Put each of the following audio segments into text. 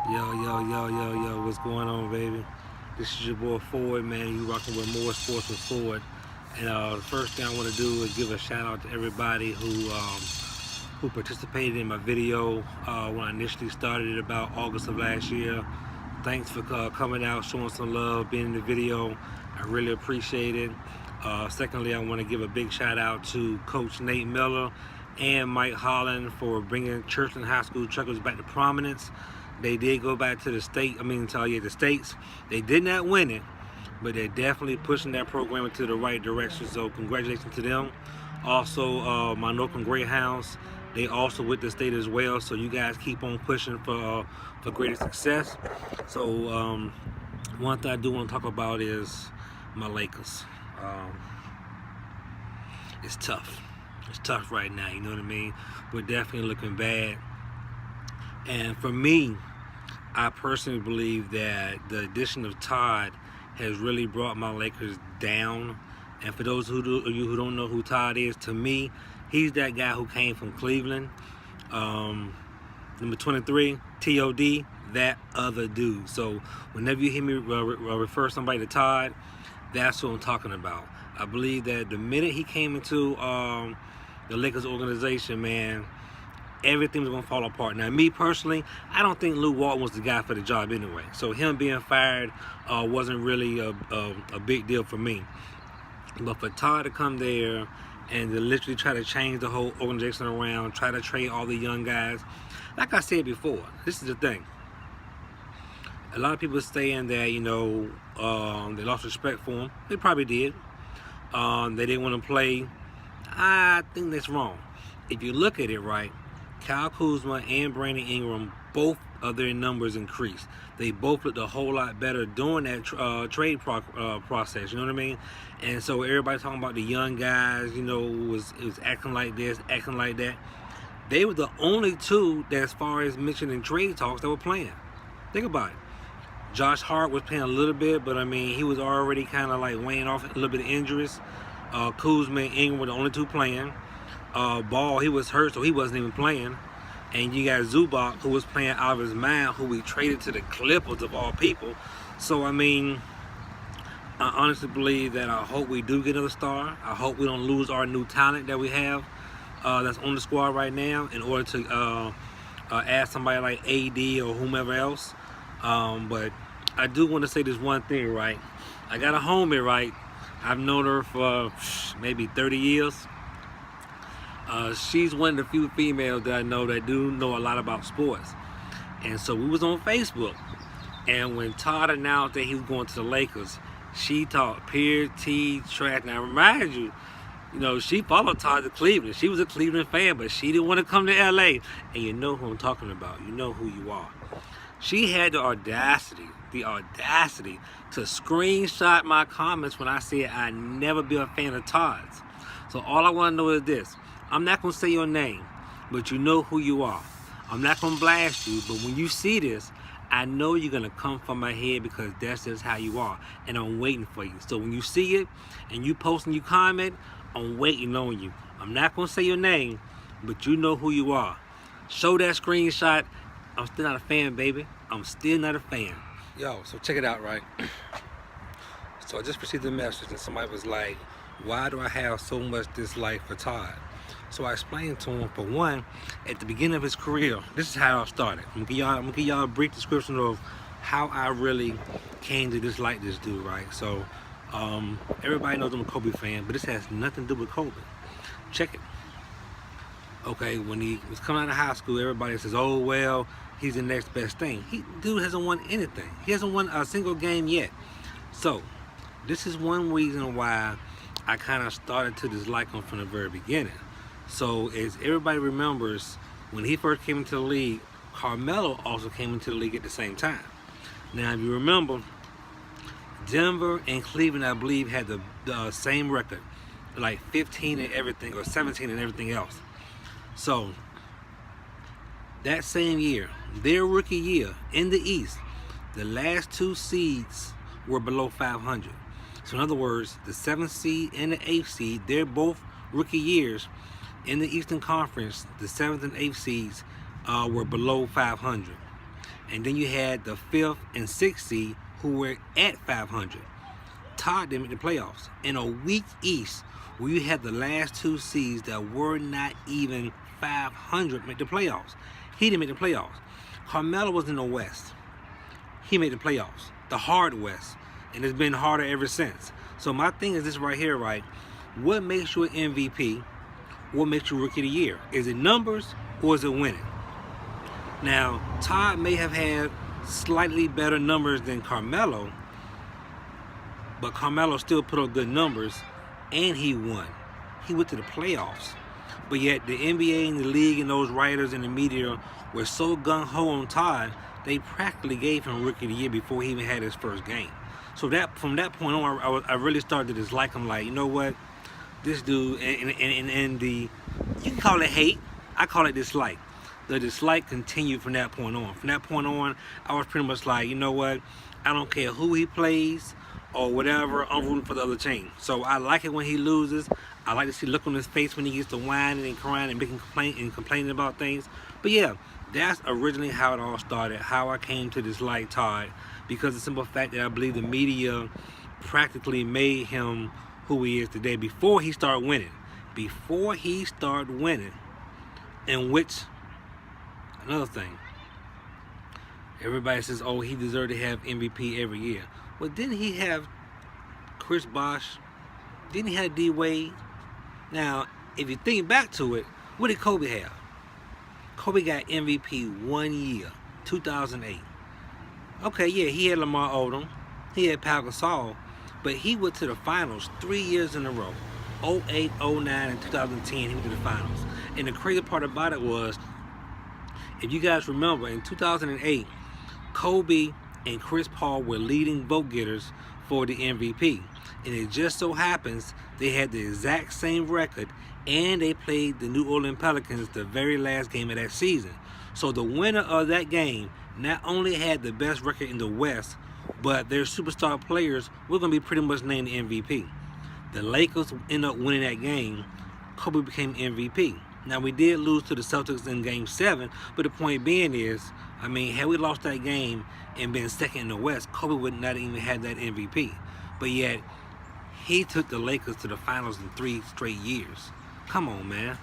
Yo, what's going on, baby? This is your boy Ford, man. You rocking with more sports with Ford. And the first thing I want to do is give a shout out to everybody who participated in my video when I initially started it about August of last year. Thanks for coming out, showing some love, being in the video. I really appreciate it. Secondly, I want to give a big shout out to Coach Nate Miller and Mike Holland for bringing Churchland High School Truckers back to prominence. They did go back to the the states. They did not win it, but they're definitely pushing that program into the right direction. So congratulations to them. Also, my Northern Greyhounds, they also with the state as well. So you guys keep on pushing for greater success. So one thing I do want to talk about is my Lakers. It's tough. It's tough right now. You know what I mean? We're definitely looking bad. And for me, I personally believe that the addition of Todd has really brought my Lakers down. And for those of you who don't know who Todd is, to me, he's that guy who came from Cleveland. Number 23, T.O.D., that other dude. So whenever you hear me refer somebody to Todd, that's what I'm talking about. I believe that the minute he came into the Lakers organization, man, everything was going to fall apart. Now, me personally, I don't think Lou Walton was the guy for the job anyway. So him being fired wasn't really a big deal for me. But for Todd to come there and to literally try to change the whole organization around, try to trade all the young guys, like I said before, this is the thing. A lot of people saying that, they lost respect for him. They probably did. They didn't want to play. I think that's wrong. If you look at it right, Kyle Kuzma and Brandon Ingram, both of their numbers increased. They both looked a whole lot better during that trade process, you know what I mean? And so everybody talking about the young guys, was acting like this, acting like that. They were the only two that, as far as mentioned in trade talks, that were playing. Think about it. Josh Hart was playing a little bit, but I mean, he was already kind of like weighing off a little bit of injuries. Kuzma and Ingram were the only two playing. Ball, he was hurt, so he wasn't even playing. And you got Zubac, who was playing out of his mind, who we traded to the Clippers of all people. So, I mean, I honestly believe that I hope we do get another star. I hope we don't lose our new talent that we have that's on the squad right now in order to add somebody like AD or whomever else. But I do want to say this one thing, right? I got a homie, right? I've known her for maybe 30 years. She's one of the few females that I know that do know a lot about sports. And so we was on Facebook. And when Todd announced that he was going to the Lakers, she talked pure tea trash. Now, remind you, she followed Todd to Cleveland. She was a Cleveland fan, but she didn't want to come to LA. And you know who I'm talking about. You know who you are. She had the audacity to screenshot my comments when I said I'd never be a fan of Todd's. So all I want to know is this. I'm not going to say your name, but you know who you are. I'm not going to blast you, but when you see this, I know you're going to come from my head because that's just how you are, and I'm waiting for you. So when you see it and you post and you comment, I'm waiting on you. I'm not going to say your name, but you know who you are. Show that screenshot. I'm still not a fan, baby. I'm still not a fan. Yo, so check it out, right? So I just received a message and somebody was like, why do I have so much dislike for Todd? So I explained to him, for one, at the beginning of his career, this is how I started. I'm gonna give y'all a brief description of how I really came to dislike this dude, right? So everybody knows I'm a Kobe fan, but this has nothing to do with Kobe. Check it. Okay, when he was coming out of high school, everybody says, oh, well, he's the next best thing. Dude hasn't won anything. He hasn't won a single game yet. So this is one reason why I kind of started to dislike him from the very beginning. So as everybody remembers, when he first came into the league, Carmelo also came into the league at the same time. Now, if you remember, Denver and Cleveland, I believe, had the same record, like 15 and everything, or 17 and everything else. So that same year, their rookie year in the East, the last two seeds were below 500. So in other words, the 7th seed and the 8th seed, they're both rookie years in the Eastern Conference. The 7th and 8th seeds were below 500. And then you had the 5th and 6th seed who were at 500. Todd didn't make the playoffs. In a weak East, where you had the last 2 seeds that were not even 500 make the playoffs. He didn't make the playoffs. Carmelo was in the West. He made the playoffs. The hard West. And it's been harder ever since. So my thing is this right here, right? What makes you an MVP? What makes you Rookie of the Year? Is it numbers or is it winning? Now, Todd may have had slightly better numbers than Carmelo, but Carmelo still put up good numbers, and he won. He went to the playoffs. But yet, the NBA and the league and those writers and the media were so gung-ho on Todd, they practically gave him Rookie of the Year before he even had his first game. So that from that point on, I really started to dislike him. Like, you know what? This dude, and the, you can call it hate. I call it dislike. The dislike continued from that point on. From that point on, I was pretty much like, you know what? I don't care who he plays or whatever. I'm rooting for the other team. So I like it when he loses. I like to see the look on his face when he gets to whining and crying and making complaining about things. But yeah, that's originally how it all started. How I came to dislike Todd, because the simple fact that I believe the media practically made him who he is today before he started winning. Before he started winning, in which, another thing, everybody says, oh, he deserved to have MVP every year. Well, didn't he have Chris Bosh? Didn't he have D. Wade? Now, if you think back to it, what did Kobe have? Kobe got MVP 1 year, 2008. Okay, yeah, he had Lamar Odom. He had Pau Gasol. But he went to the finals 3 years in a row. 08, 09, and 2010, he went to the finals. And the crazy part about it was, if you guys remember, in 2008, Kobe and Chris Paul were leading vote getters for the MVP. And it just so happens they had the exact same record, and they played the New Orleans Pelicans the very last game of that season. So the winner of that game not only had the best record in the West, but their superstar players were going to be pretty much named the MVP. The Lakers ended up winning that game. Kobe became MVP. Now, we did lose to the Celtics in Game 7, but the point being is, I mean, had we lost that game and been second in the West, Kobe would not even have that MVP. But yet, he took the Lakers to the finals in 3 straight years. Come on, man.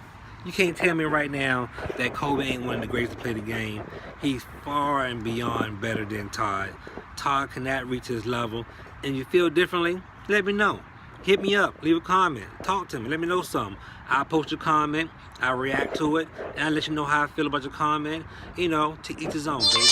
You can't tell me right now that Kobe ain't one of the greatest to play the game. He's far and beyond better than Todd. Todd cannot reach his level. And you feel differently? Let me know. Hit me up. Leave a comment. Talk to me. Let me know something. I'll post your comment. I'll react to it. And I'll let you know how I feel about your comment. You know, to each his own, baby.